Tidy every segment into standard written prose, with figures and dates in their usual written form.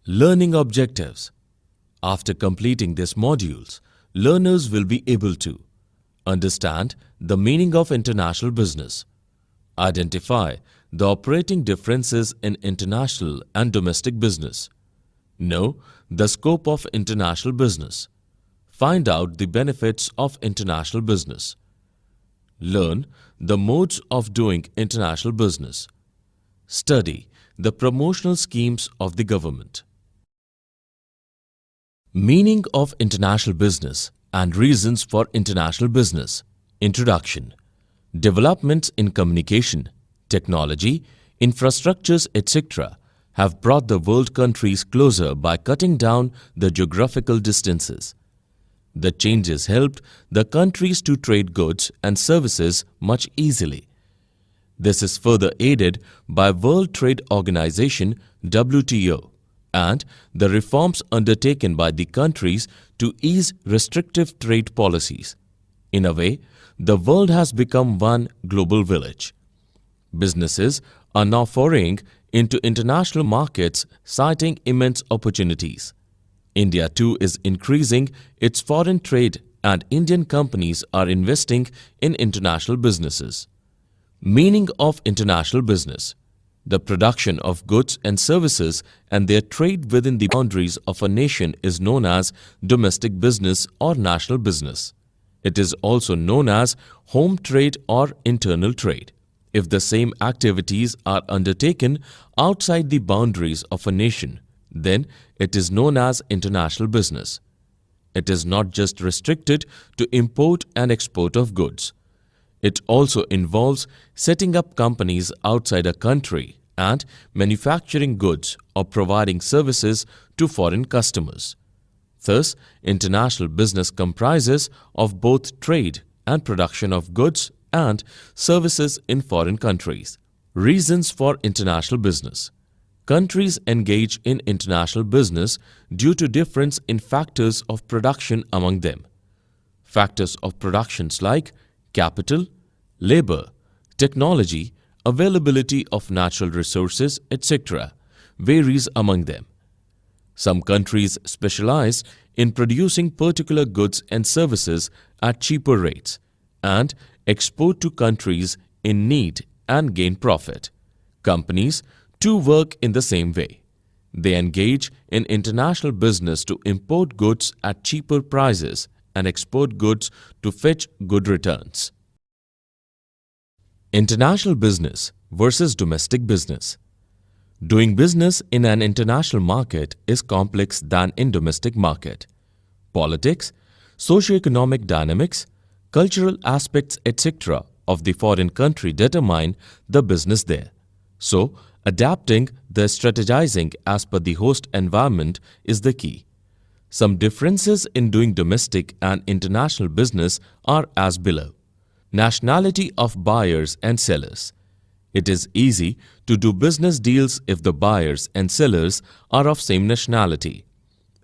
Learning objectives. After completing these modules, learners will be able to understand the meaning of international business, identify the operating differences in international and domestic business, know the scope of international business, find out the benefits of international business, learn the modes of doing international business, study the promotional schemes of the government. Meaning of international business and reasons for international business. Introduction. Developments in communication, technology, infrastructures, etc. have brought the world countries closer by cutting down the geographical distances. The changes helped the countries to trade goods and services much easily. This is further aided by World Trade Organization (WTO) and the reforms undertaken by the countries to ease restrictive trade policies. In a way, the world has become one global village. Businesses are now foraying into international markets, citing immense opportunities. India too is increasing its foreign trade and Indian companies are investing in international businesses. Meaning of international business. The production of goods and services and their trade within the boundaries of a nation is known as domestic business or national business. It is also known as home trade or internal trade. If the same activities are undertaken outside the boundaries of a nation, then it is known as international business. It is not just restricted to import and export of goods. It also involves setting up companies outside a country and manufacturing goods or providing services to foreign customers. Thus, international business comprises of both trade and production of goods and services in foreign countries. Reasons for international business. Countries engage in international business due to difference in factors of production among them. Factors of productions like capital, labor, technology, availability of natural resources, etc. varies among them. Some countries specialize in producing particular goods and services at cheaper rates and export to countries in need and gain profit. Companies too work in the same way. They engage in international business to import goods at cheaper prices and export goods to fetch good returns. International business versus domestic business. Doing business in an international market is complex than in domestic market. Politics, socio-economic dynamics, cultural aspects, etc. of the foreign country determine the business there. So, adapting the strategizing as per the host environment is the key. Some differences in doing domestic and international business are as below. Nationality of buyers and sellers. It is easy to do business deals if the buyers and sellers are of same nationality.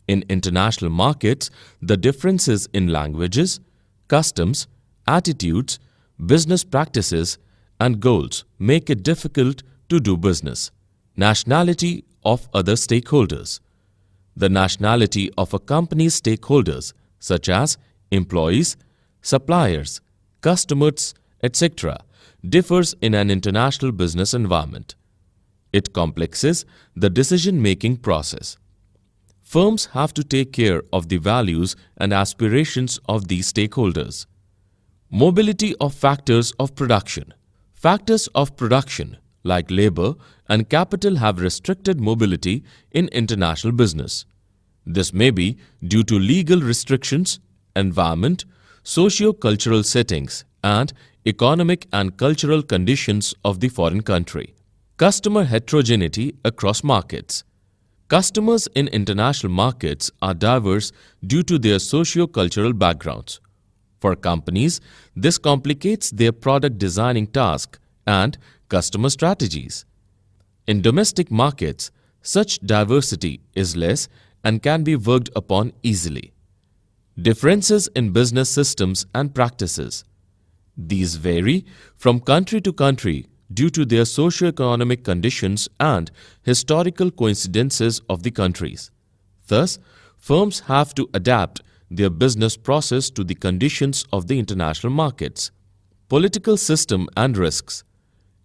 In international markets, the differences in languages, customs, attitudes, business practices, and goals make it difficult to do business. Nationality of other stakeholders. The nationality of a company's stakeholders, such as employees, suppliers, customers, etc., differs in an international business environment. It complexes the decision-making process. Firms have to take care of the values and aspirations of these stakeholders. Mobility of factors of production. Factors of production like labor and capital have restricted mobility in international business. This may be due to legal restrictions, environment, socio-cultural settings, and economic and cultural conditions of the foreign country. Customer heterogeneity across markets. Customers in international markets are diverse due to their socio-cultural backgrounds. For companies, this complicates their product designing task and customer strategies. In domestic markets, such diversity is less and can be worked upon easily. Differences in business systems and practices. These vary from country to country due to their socio-economic conditions and historical coincidences of the countries. Thus, firms have to adapt their business process to the conditions of the international markets. Political system and risks.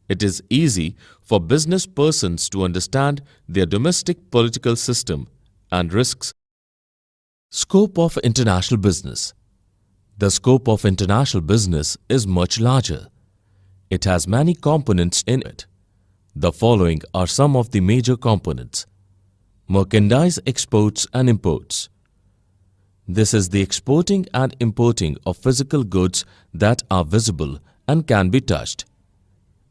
It is easy for business persons to understand their domestic political system and risks. Scope of international business. The scope of international business is much larger. It has many components in it. The following are some of the major components. Merchandise exports and imports. This is the exporting and importing of physical goods that are visible and can be touched.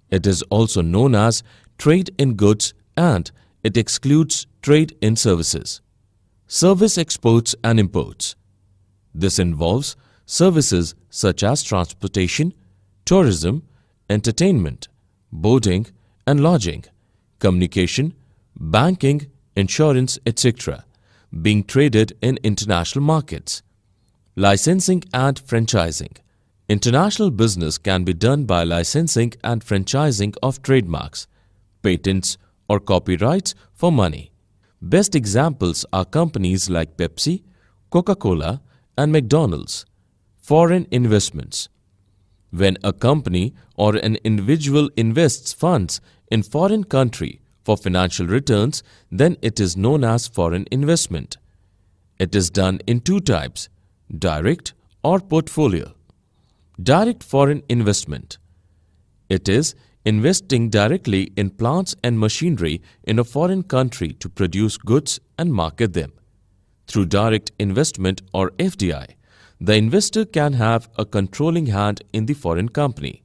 It is also known as trade in goods and it excludes trade in services. Service exports and imports. This involves services such as transportation, tourism, entertainment, boarding and lodging, communication, banking, insurance, etc., being traded in international markets. Licensing and franchising. International business can be done by licensing and franchising of trademarks, patents, or copyrights for money. Best examples are companies like Pepsi, Coca-Cola, and McDonald's. Foreign investments. When a company or an individual invests funds in foreign country for financial returns, then it is known as foreign investment. It is done in two types, direct or portfolio. Direct foreign investment. It is investing directly in plants and machinery in a foreign country to produce goods and market them. Through direct investment or FDI, the investor can have a controlling hand in the foreign company.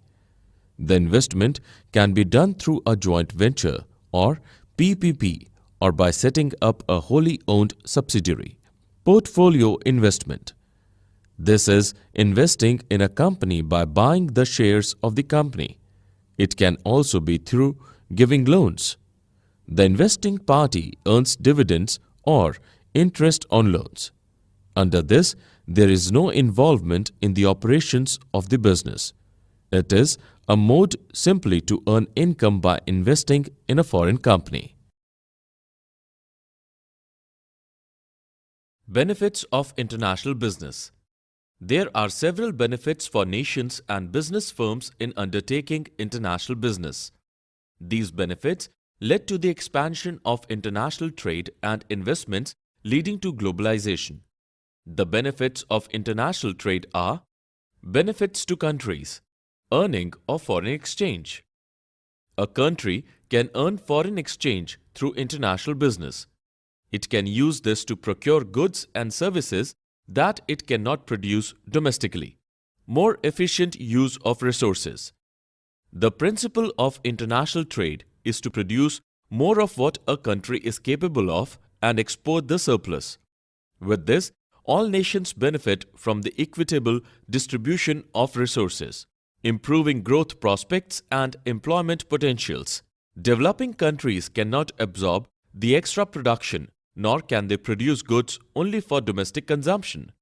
The investment can be done through a joint venture or PPP or by setting up a wholly owned subsidiary. Portfolio investment. This is investing in a company by buying the shares of the company. It can also be through giving loans. The investing party earns dividends or interest on loans. Under this, there is no involvement in the operations of the business. It is a mode simply to earn income by investing in a foreign company. Benefits of international business. There are several benefits for nations and business firms in undertaking international business. These benefits led to the expansion of international trade and investments leading to globalization. The benefits of international trade are benefits to countries, earning of foreign exchange. A country can earn foreign exchange through international business. It can use this to procure goods and services that it cannot produce domestically. More efficient use of resources. The principle of international trade is to produce more of what a country is capable of and export the surplus. With this, all nations benefit from the equitable distribution of resources, improving growth prospects and employment potentials. Developing countries cannot absorb the extra production, nor can they produce goods only for domestic consumption.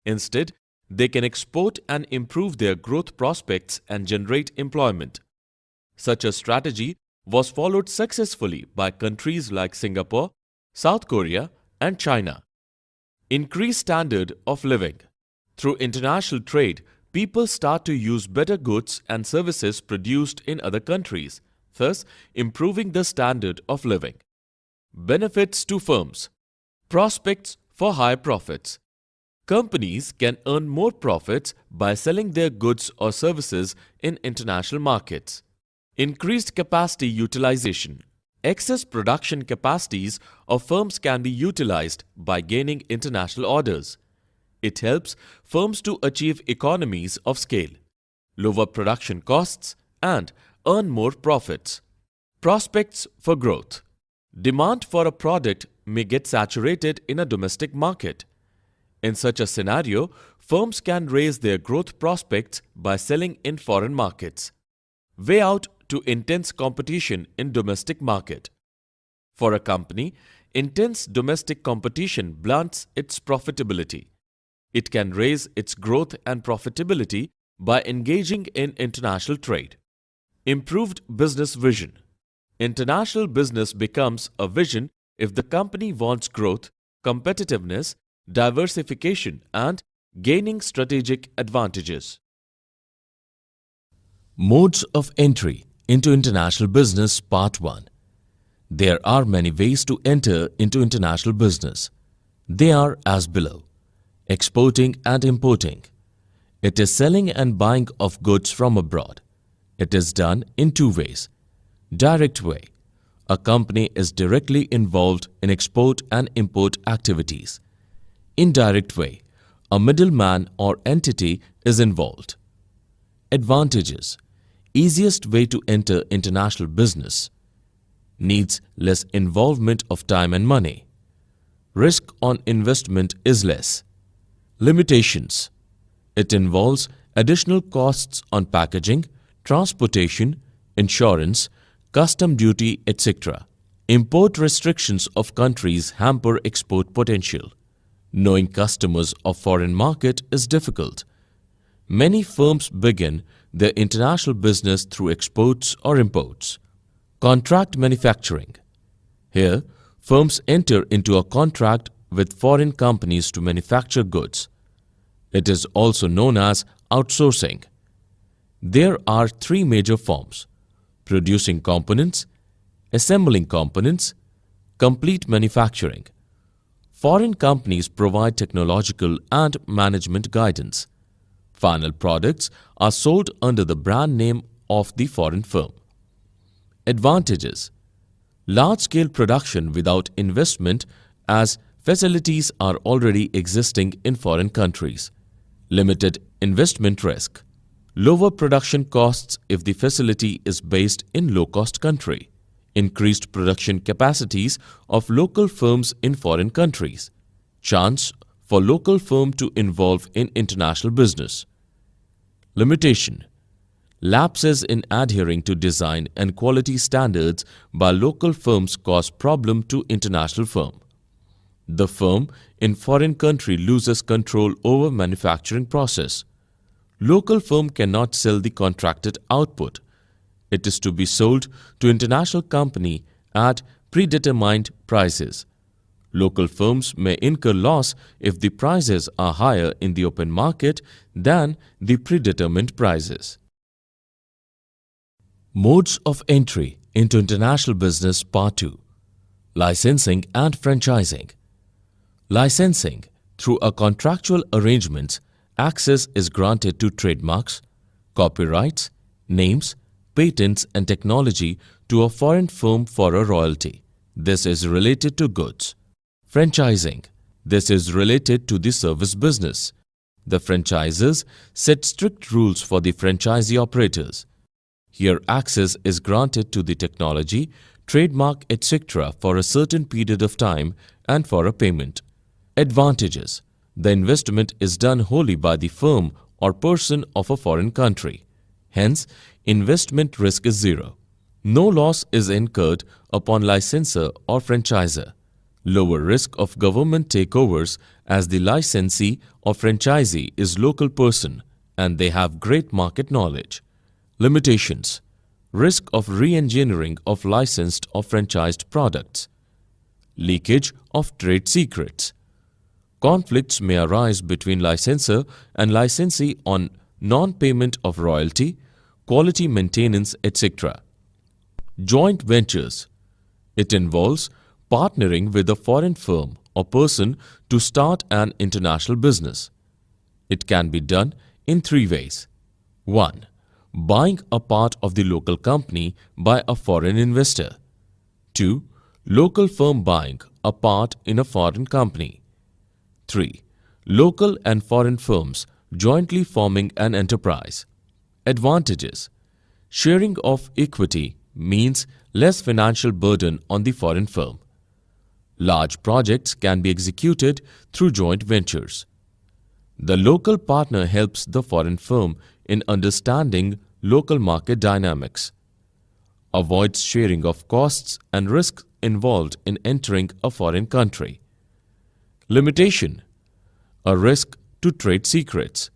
Instead, they can export and improve their growth prospects and generate employment. Such a strategy was followed successfully by countries like Singapore, South Korea, and China. Increased standard of living. Through international trade, people start to use better goods and services produced in other countries, thus improving the standard of living. Benefits to firms. Prospects for high profits. Companies can earn more profits by selling their goods or services in international markets. Increased capacity utilization. Excess production capacities of firms can be utilized by gaining international orders. It helps firms to achieve economies of scale, lower production costs, and earn more profits. Prospects for growth. Demand for a product may get saturated in a domestic market. In such a scenario, firms can raise their growth prospects by selling in foreign markets. Way out to intense competition in domestic market. For a company, intense domestic competition blunts its profitability. It can raise its growth and profitability by engaging in international trade. Improved business vision. International business becomes a vision if the company wants growth, competitiveness, diversification, and gaining strategic advantages. Modes of entry into international business Part 1. There are many ways to enter into international business. They are as below. Exporting and importing. It is selling and buying of goods from abroad. It is done in two ways. Direct way. A company is directly involved in export and import activities. Indirect way. A middleman or entity is involved. Advantages. Easiest way to enter international business. Needs less involvement of time and money. Risk on investment is less. Limitations. It involves additional costs on packaging, transportation, insurance, custom duty, etc. Import restrictions of countries hamper export potential. Knowing customers of foreign market is difficult. Many firms begin their international business through exports or imports. Contract manufacturing. Here, firms enter into a contract with foreign companies to manufacture goods. It is also known as outsourcing. There are three major forms: producing components, assembling components, complete manufacturing. Foreign companies provide technological and management guidance. Final products are sold under the brand name of the foreign firm. Advantages. Large-scale production without investment, as facilities are already existing in foreign countries. Limited investment risk. Lower production costs if the facility is based in low-cost country. Increased production capacities of local firms in foreign countries. Chance for local firm to involve in international business. Limitation. Lapses in adhering to design and quality standards by local firms cause problem to international firm. The firm in foreign country loses control over manufacturing process. Local firm cannot sell the contracted output. It is to be sold to international company at predetermined prices. Local firms may incur loss if the prices are higher in the open market than the predetermined prices. Modes of entry into international business Part 2. Licensing and franchising. Licensing. Through a contractual arrangement, access is granted to trademarks, copyrights, names, patents and technology to a foreign firm for a royalty. This is related to goods. Franchising. This is related to the service business. The franchisors set strict rules for the franchisee operators. Here access is granted to the technology, trademark, etc. for a certain period of time and for a payment. Advantages. The investment is done wholly by the firm or person of a foreign country. Hence, investment risk is zero. No loss is incurred upon licensor or franchisor. Lower risk of government takeovers as the licensee or franchisee is local person and they have great market knowledge. Limitations. Risk of re-engineering of licensed or franchised products. Leakage of trade secrets. Conflicts may arise between licensor and licensee on non-payment of royalty, quality maintenance, etc. Joint ventures. It involves partnering with a foreign firm or person to start an international business. It can be done in three ways. 1. Buying a part of the local company by a foreign investor. 2. Local firm buying a part in a foreign company. 3. Local and foreign firms jointly forming an enterprise. Advantages. Sharing of equity means less financial burden on the foreign firm. Large projects can be executed through joint ventures. The local partner helps the foreign firm in understanding local market dynamics. Avoids sharing of costs and risks involved in entering a foreign country. Limitation. A risk to trade secrets.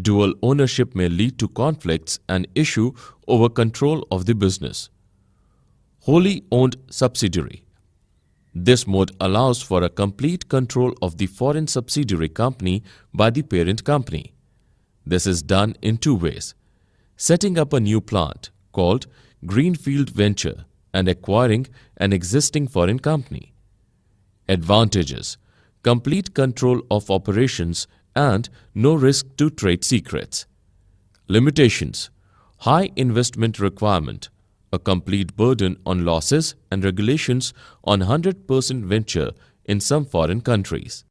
Dual ownership may lead to conflicts and issue over control of the business. Wholly owned subsidiary. This mode allows for a complete control of the foreign subsidiary company by the parent company. This is done in two ways: setting up a new plant called greenfield venture and acquiring an existing foreign company. Advantages: complete control of operations and no risk to trade secrets. Limitations: high investment requirement, a complete burden on losses and regulations on 100% venture in some foreign countries.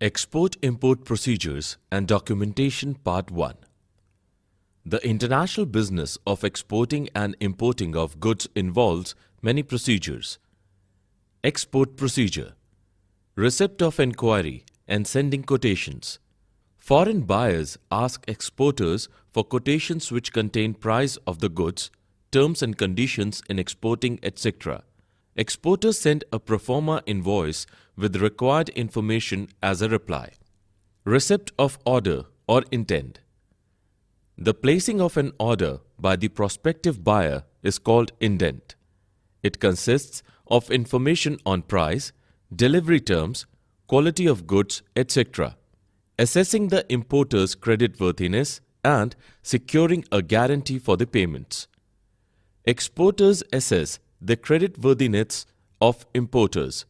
Export-import procedures and documentation Part 1. The international business of exporting and importing of goods involves many procedures. Export procedure: receipt of inquiry and sending quotations. Foreign buyers ask exporters for quotations which contain price of the goods, terms and conditions in exporting, etc. Exporters send a pro forma invoice with required information as a reply. Receipt of order or intent. The placing of an order by the prospective buyer is called indent. It consists of information on price, delivery terms, quality of goods, etc., assessing the importer's creditworthiness and securing a guarantee for the payments. Exporters assess the creditworthiness of importers,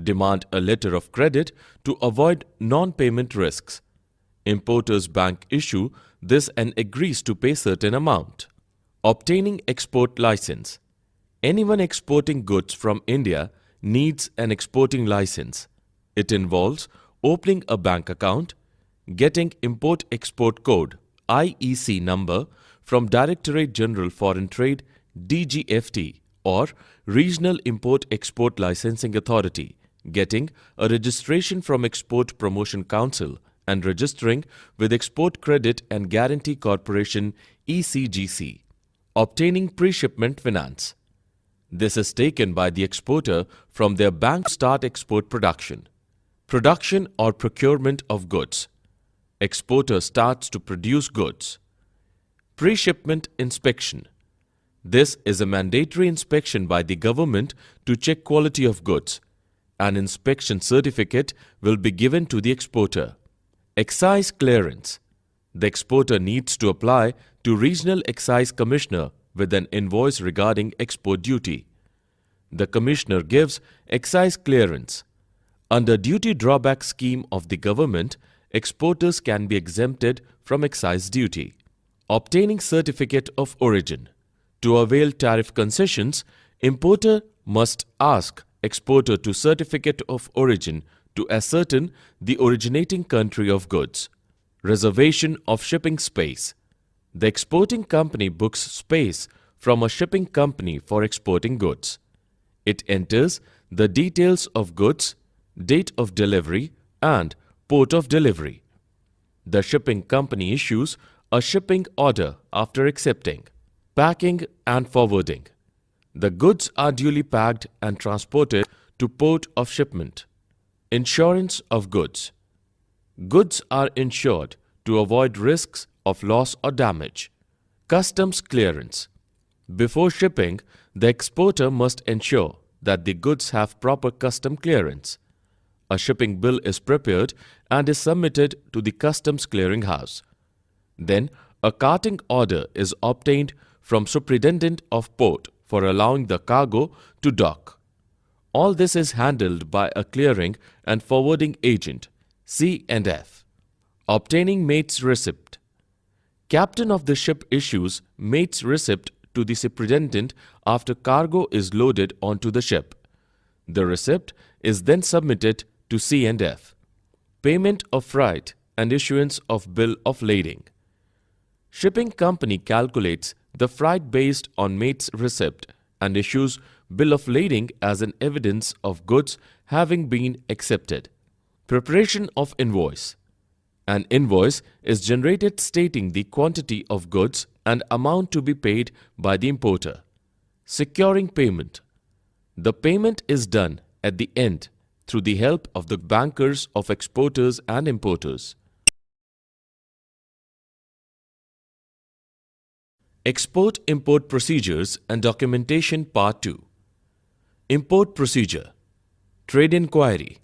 demand a letter of credit to avoid non-payment risks. Importers' bank issue this and agrees to pay certain amount. Obtaining export license. Anyone exporting goods from India needs an exporting license. It involves opening a bank account, getting Import-Export Code (IEC) number from Directorate General Foreign Trade (DGFT) or Regional Import-Export Licensing Authority, getting a registration from Export Promotion Council and registering with Export Credit and Guarantee Corporation (ECGC). Obtaining pre-shipment finance. This is taken by the exporter from their bank to start export production. Production or procurement of goods. Exporter starts to produce goods. Pre-shipment inspection. This is a mandatory inspection by the government to check quality of goods. An inspection certificate will be given to the exporter. Excise clearance. The exporter needs to apply to Regional Excise Commissioner with an invoice regarding export duty. The Commissioner gives excise clearance. Under duty drawback scheme of the government, exporters can be exempted from excise duty. Obtaining certificate of origin. To avail tariff concessions, importer must ask exporter to certificate of origin to ascertain the originating country of goods. Reservation of shipping space. The exporting company books space from a shipping company for exporting goods. It enters the details of goods, date of delivery, and port of delivery. The shipping company issues a shipping order after accepting. Packing and forwarding. The goods are duly packed and transported to port of shipment. Insurance of goods. Goods are insured to avoid risks of loss or damage. Customs clearance. Before shipping, the exporter must ensure that the goods have proper custom clearance. A shipping bill is prepared and is submitted to the customs clearing house. Then, a carting order is obtained from Superintendent of Port for allowing the cargo to dock. All this is handled by a clearing and forwarding agent, C&F. Obtaining mate's receipt. Captain of the ship issues mate's receipt to the superintendent after cargo is loaded onto the ship. The receipt is then submitted to C&F. Payment of freight and issuance of bill of lading. Shipping company calculates the freight based on mate's receipt and issues bill of lading as an evidence of goods having been accepted. Preparation of invoice. An invoice is generated stating the quantity of goods and amount to be paid by the importer. Securing payment. The payment is done at the end through the help of the bankers of exporters and importers. Export-import procedures and documentation Part 2. Import procedure. Trade inquiry.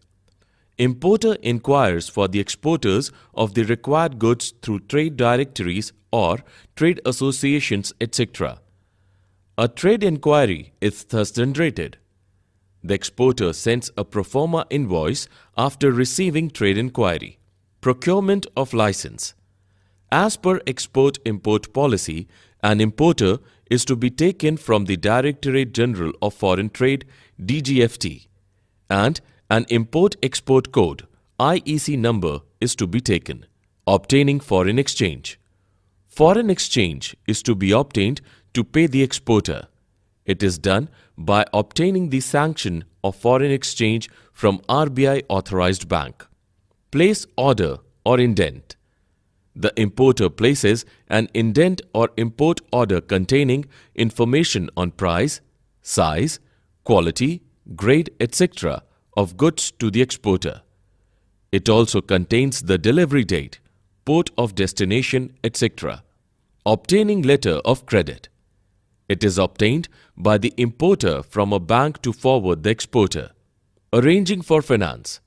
Importer inquires for the exporters of the required goods through trade directories or trade associations, etc. A trade inquiry is thus generated. The exporter sends a pro forma invoice after receiving trade inquiry. Procurement of license. As per export-import policy, an importer is to be taken from the Directorate General of Foreign Trade (DGFT) and an Import-Export Code (IEC) number is to be taken. Obtaining foreign exchange. Foreign exchange is to be obtained to pay the exporter. It is done by obtaining the sanction of foreign exchange from RBI authorized bank. Place order or indent. The importer places an indent or import order containing information on price, size, quality, grade, etc. of goods to the exporter. It also contains the delivery date, port of destination, etc. Obtaining letter of credit. It is obtained by the importer from a bank to forward the exporter. Arranging for finance.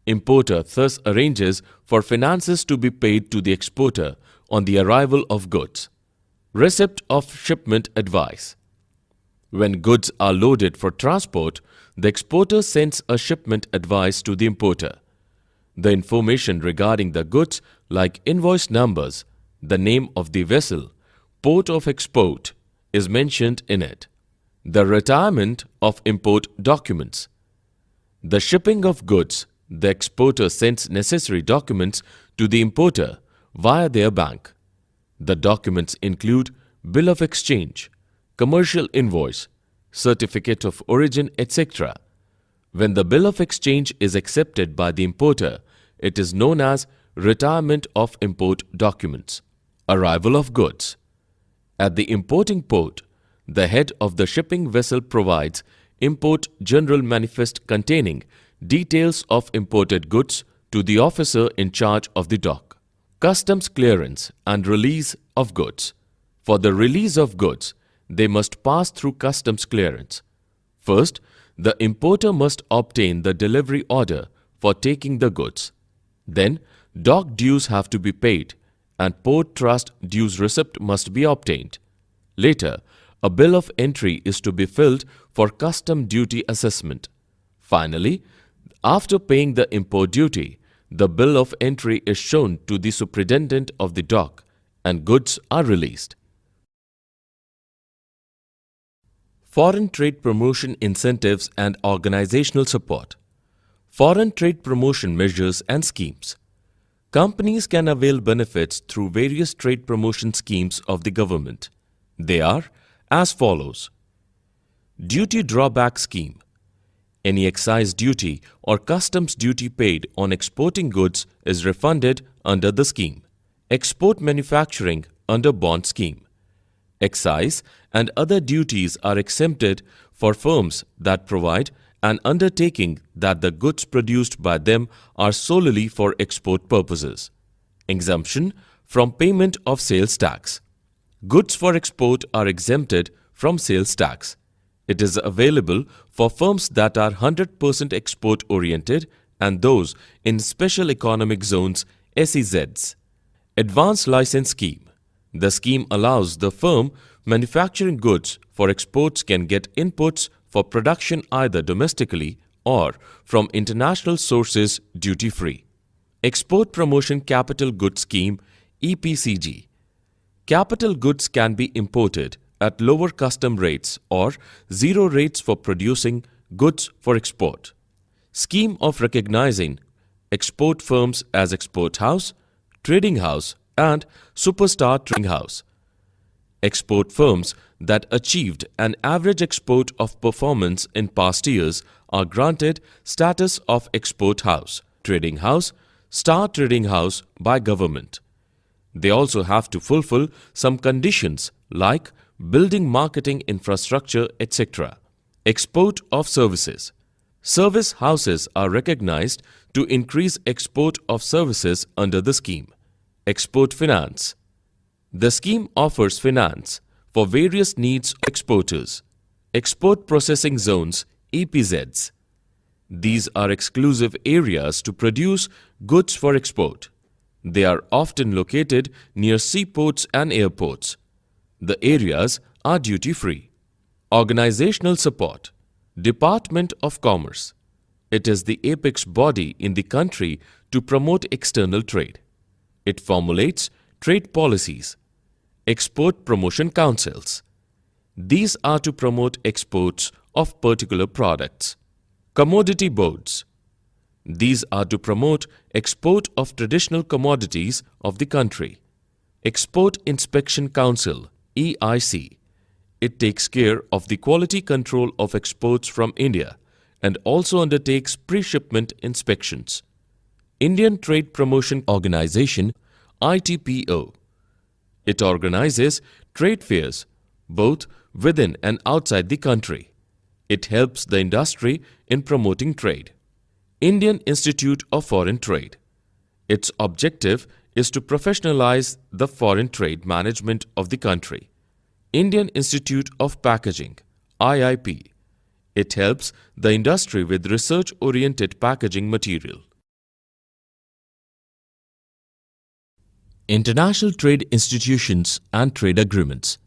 Importer thus arranges for finances to be paid to the exporter on the arrival of goods. Receipt of shipment advice. When goods are loaded for transport, the exporter sends a shipment advice to the importer. The information regarding the goods like invoice numbers, the name of the vessel, port of export is mentioned in it. The retirement of import documents. The shipping of goods, the exporter sends necessary documents to the importer via their bank. The documents include bill of exchange, commercial invoice, certificate of origin, etc. When the bill of exchange is accepted by the importer, it is known as retirement of import documents. Arrival of goods. At the importing port, the head of the shipping vessel provides Import General Manifest containing details of imported goods to the officer in charge of the dock. Customs clearance and release of goods. For the release of goods, they must pass through customs clearance. First, the importer must obtain the delivery order for taking the goods. Then, dock dues have to be paid and port trust dues receipt must be obtained. Later, a bill of entry is to be filled for custom duty assessment. Finally, after paying the import duty, the bill of entry is shown to the superintendent of the dock and goods are released. Foreign trade promotion incentives and organizational support. Foreign trade promotion measures and schemes. Companies can avail benefits through various trade promotion schemes of the government. They are as follows. Duty drawback scheme. Any excise duty or customs duty paid on exporting goods is refunded under the scheme. Export manufacturing under bond scheme. Excise and other duties are exempted for firms that provide an undertaking that the goods produced by them are solely for export purposes. Exemption from payment of sales tax. Goods for export are exempted from sales tax. It is available for firms that are 100% export-oriented and those in Special Economic Zones (SEZs). Advanced License Scheme. The scheme allows the firm manufacturing goods for exports can get inputs for production either domestically or from international sources duty-free. Export Promotion Capital Goods Scheme (EPCG). Capital goods can be imported at lower custom rates or zero rates for producing goods for export. Scheme of recognizing export firms as export house, trading house and superstar trading house. Export firms that achieved an average export of performance in past years are granted status of export house, trading house, star trading house by government. They also have to fulfill some conditions like building marketing infrastructure, etc. Export of services. Service houses are recognized to increase export of services under the scheme. Export finance. The scheme offers finance for various needs of exporters. Export processing zones (EPZs). These are exclusive areas to produce goods for export. They are often located near seaports and airports. The areas are duty-free. Organizational support. Department of Commerce. It is the apex body in the country to promote external trade. It formulates trade policies. Export promotion councils. These are to promote exports of particular products. Commodity boards. These are to promote export of traditional commodities of the country. Export Inspection Council (EIC). It takes care of the quality control of exports from India and also undertakes pre-shipment inspections. Indian Trade Promotion Organization (ITPO). It organizes trade fairs both within and outside the country. It helps the industry in promoting trade. Indian Institute of Foreign Trade. Its objective is to professionalize the foreign trade management of the country. Indian Institute of Packaging (IIP). It helps the industry with research-oriented packaging material. International trade institutions and trade agreements.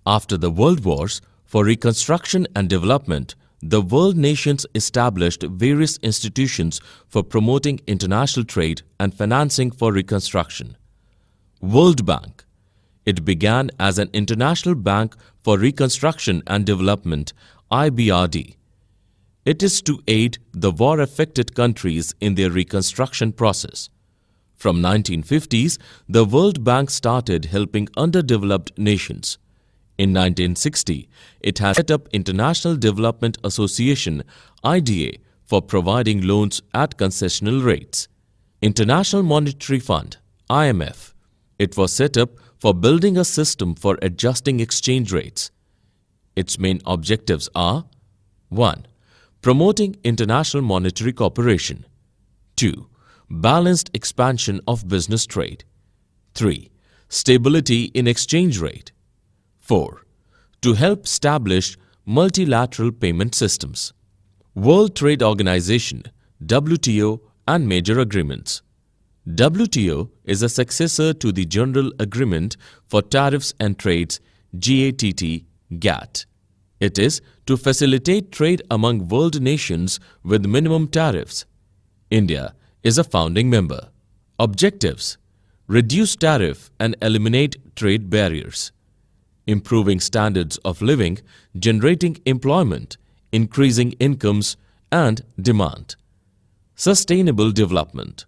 After the World Wars, for reconstruction and development, the world nations established various institutions for promoting international trade and financing for reconstruction. World Bank. It began as an international bank for reconstruction and development (IBRD). It is to aid the war-affected countries in their reconstruction process. From 1950s, the World Bank started helping underdeveloped nations. In 1960, it has set up International Development Association (IDA) for providing loans at concessional rates. International Monetary Fund (IMF). It was set up for building a system for adjusting exchange rates. Its main objectives are: 1. Promoting international monetary cooperation. 2. Balanced expansion of business trade. 3. Stability in exchange rate. 4. To help establish multilateral payment systems. World Trade Organization (WTO) and major agreements. WTO is a successor to the General Agreement for Tariffs and Trades (GATT). It is to facilitate trade among world nations with minimum tariffs. India is a founding member. Objectives: reduce tariff and eliminate trade barriers. Improving standards of living, generating employment, increasing incomes and demand. Sustainable development.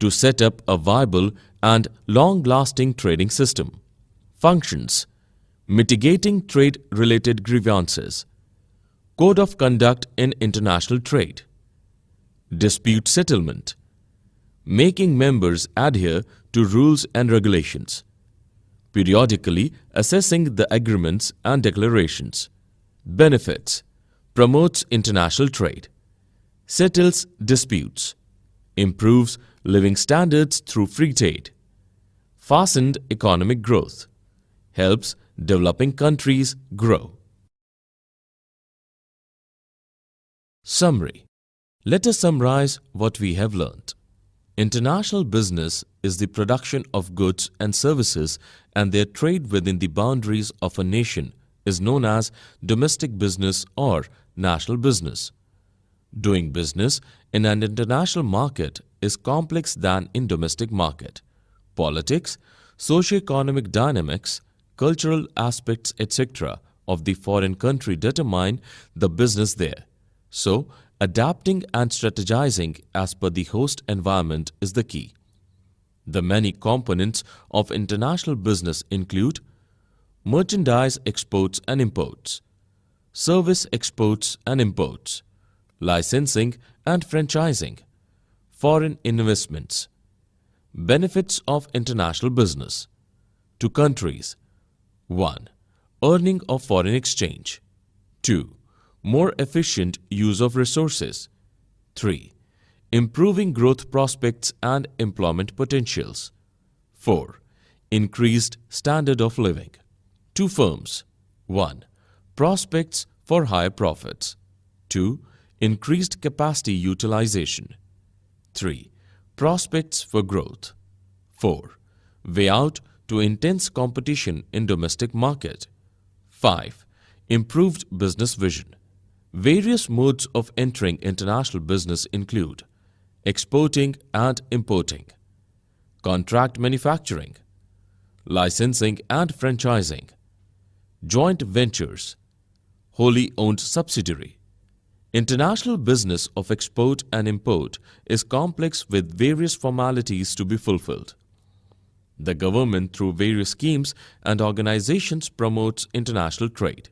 To set up a viable and long-lasting trading system. Functions: mitigating trade-related grievances. Code of conduct in international trade. Dispute settlement. Making members adhere to rules and regulations. Periodically assessing the agreements and declarations. Benefits: promotes international trade. Settles disputes. Improves living standards through free trade. Fastened economic growth. Helps developing countries grow. Summary. Let us summarize what we have learnt. International business is the production of goods and services, and their trade within the boundaries of a nation is known as domestic business or national business. Doing business in an international market is complex than in domestic market. Politics, socio-economic dynamics, cultural aspects, etc. of the foreign country determine the business there. So, adapting and strategizing as per the host environment is the key. The many components of international business include merchandise exports and imports, service exports and imports, licensing and franchising, foreign investments. Benefits of international business to countries: 1. Earning of foreign exchange. 2. more efficient use of resources. 3. Improving growth prospects and employment potentials. 4. Increased standard of living. 2 firms. 1. Prospects for higher profits. 2. Increased capacity utilization. 3. Prospects for growth. 4. Way out to intense competition in domestic market. 5. Improved business vision. Various modes of entering international business include exporting and importing, contract manufacturing, licensing and franchising, joint ventures, wholly owned subsidiary. International business of export and import is complex with various formalities to be fulfilled. The government, through various schemes and organizations, promotes international trade.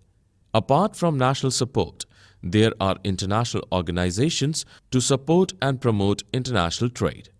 Apart from national support, there are international organizations to support and promote international trade.